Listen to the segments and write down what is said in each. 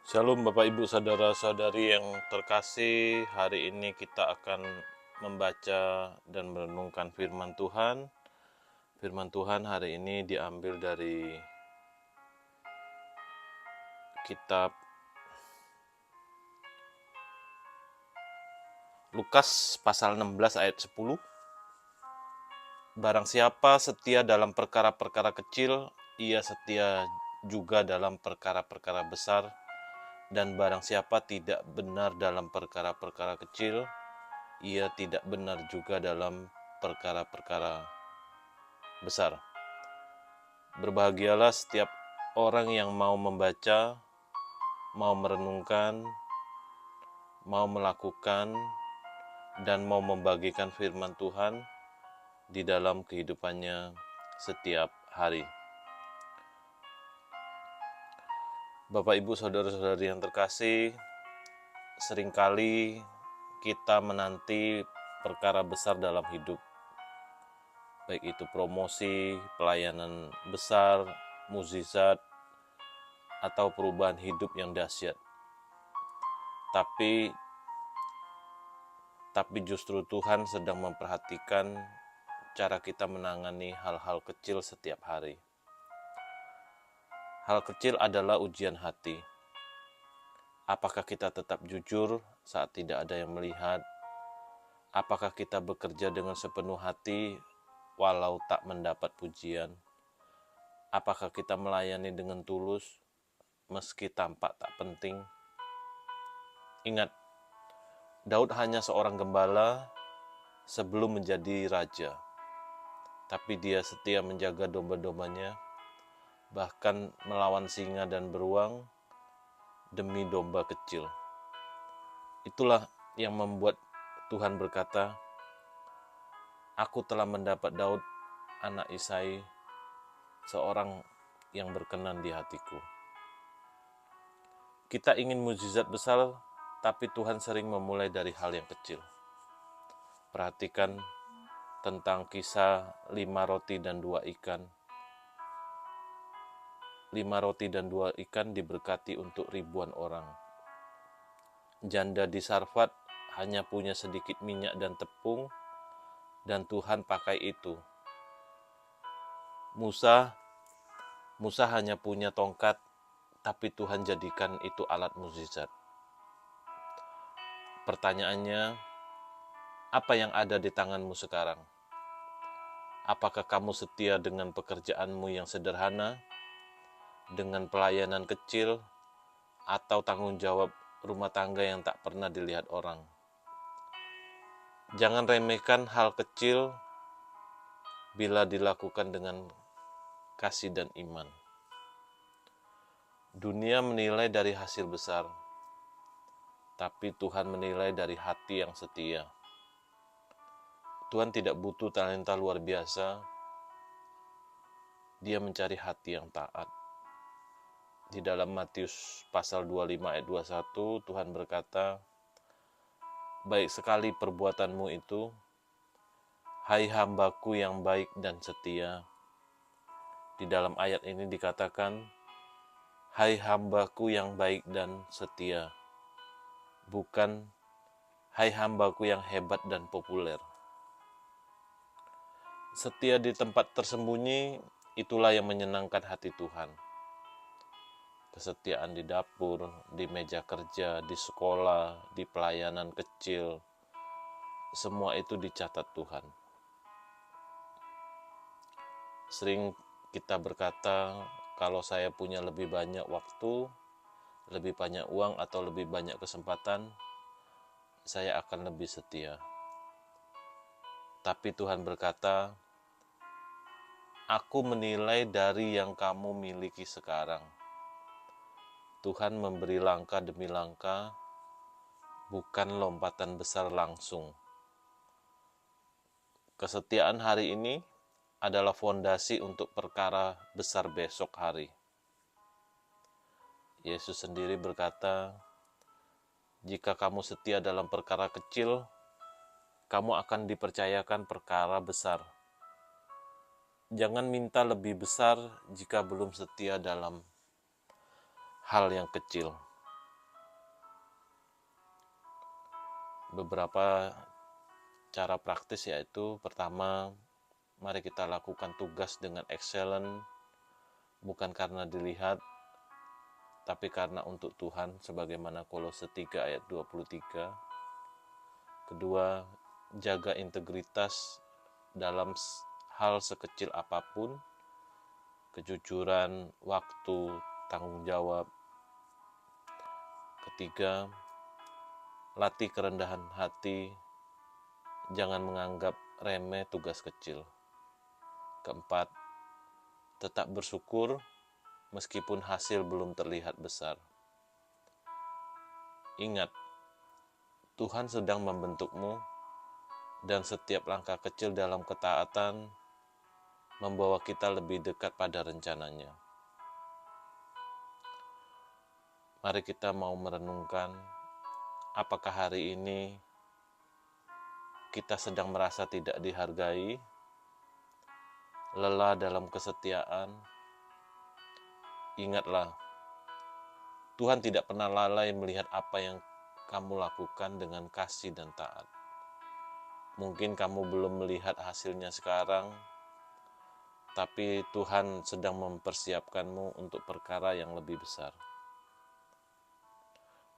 Shalom Bapak Ibu Saudara-saudari yang terkasih. Hari ini kita akan membaca dan merenungkan firman Tuhan. Firman Tuhan hari ini diambil dari kitab Lukas pasal 16 ayat 10. Barang siapa setia dalam perkara-perkara kecil, ia setia juga dalam perkara-perkara besar. Dan barang siapa tidak benar dalam perkara-perkara kecil, ia tidak benar juga dalam perkara-perkara besar. Berbahagialah setiap orang yang mau membaca, mau merenungkan, mau melakukan, dan mau membagikan firman Tuhan di dalam kehidupannya setiap hari. Bapak, Ibu, Saudara-saudari yang terkasih, seringkali kita menanti perkara besar dalam hidup, baik itu promosi, pelayanan besar, mukjizat, atau perubahan hidup yang dahsyat. Tapi justru Tuhan sedang memperhatikan cara kita menangani hal-hal kecil setiap hari. Hal kecil adalah ujian hati. Apakah kita tetap jujur saat tidak ada yang melihat? Apakah kita bekerja dengan sepenuh hati walau tak mendapat pujian? Apakah kita melayani dengan tulus meski tampak tak penting? Ingat, Daud hanya seorang gembala sebelum menjadi raja. Tapi dia setia menjaga domba-dombanya, bahkan melawan singa dan beruang demi domba kecil. Itulah yang membuat Tuhan berkata, "Aku telah mendapat Daud, anak Isai, seorang yang berkenan di hatiku." Kita ingin mukjizat besar, tapi Tuhan sering memulai dari hal yang kecil. Perhatikan tentang kisah 5 roti dan 2 ikan. 5 roti dan 2 ikan diberkati untuk ribuan orang. Janda di Sarfat hanya punya sedikit minyak dan tepung, dan Tuhan pakai itu. Musa hanya punya tongkat, tapi Tuhan jadikan itu alat mukjizat. Pertanyaannya, apa yang ada di tanganmu sekarang? Apakah kamu setia dengan pekerjaanmu yang sederhana, dengan pelayanan kecil, atau tanggung jawab rumah tangga yang tak pernah dilihat orang? Jangan remehkan hal kecil bila dilakukan dengan kasih dan iman. Dunia menilai dari hasil besar, tapi Tuhan menilai dari hati yang setia. Tuhan tidak butuh talenta luar biasa, Dia mencari hati yang taat. Di dalam Matius pasal 25 ayat 21, Tuhan berkata, "Baik sekali perbuatanmu itu, hai hambaku yang baik dan setia." Di dalam ayat ini dikatakan, "Hai hambaku yang baik dan setia." Bukan, "Hai hambaku yang hebat dan populer." Setia di tempat tersembunyi, itulah yang menyenangkan hati Tuhan. Kesetiaan di dapur, di meja kerja, di sekolah, di pelayanan kecil, semua itu dicatat Tuhan. Sering kita berkata, kalau saya punya lebih banyak waktu, lebih banyak uang, atau lebih banyak kesempatan, saya akan lebih setia. Tapi Tuhan berkata, "Aku menilai dari yang kamu miliki sekarang." Tuhan memberi langkah demi langkah, bukan lompatan besar langsung. Kesetiaan hari ini adalah fondasi untuk perkara besar besok hari. Yesus sendiri berkata, "Jika kamu setia dalam perkara kecil, kamu akan dipercayakan perkara besar." Jangan minta lebih besar jika belum setia dalam hal yang kecil. beberapa cara praktis, yaitu pertama, mari kita lakukan tugas dengan excellent, bukan karena dilihat, tapi karena untuk Tuhan, sebagaimana Kolose 3 ayat 23. Kedua, jaga integritas dalam hal sekecil apapun, kejujuran, waktu, tanggung jawab. Ketiga, latih kerendahan hati, jangan menganggap remeh tugas kecil. Keempat, tetap bersyukur meskipun hasil belum terlihat besar. Ingat, Tuhan sedang membentukmu, dan setiap langkah kecil dalam ketaatan membawa kita lebih dekat pada rencananya. Mari kita mau merenungkan, apakah hari ini kita sedang merasa tidak dihargai, lelah dalam kesetiaan. Ingatlah, Tuhan tidak pernah lalai melihat apa yang kamu lakukan dengan kasih dan taat. Mungkin kamu belum melihat hasilnya sekarang, tapi Tuhan sedang mempersiapkanmu untuk perkara yang lebih besar.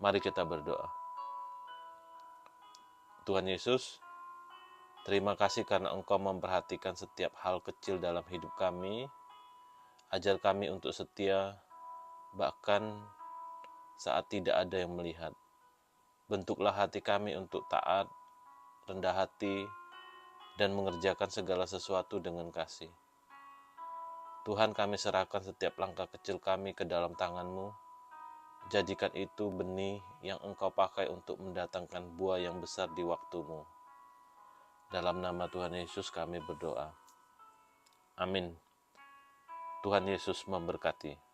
Mari kita berdoa. Tuhan Yesus, terima kasih karena Engkau memperhatikan setiap hal kecil dalam hidup kami. Ajar kami untuk setia, bahkan saat tidak ada yang melihat. Bentuklah hati kami untuk taat, rendah hati, dan mengerjakan segala sesuatu dengan kasih. Tuhan, kami serahkan setiap langkah kecil kami ke dalam tangan-Mu. Jadikan itu benih yang Engkau pakai untuk mendatangkan buah yang besar di waktu-Mu. Dalam nama Tuhan Yesus kami berdoa. Amin. Tuhan Yesus memberkati.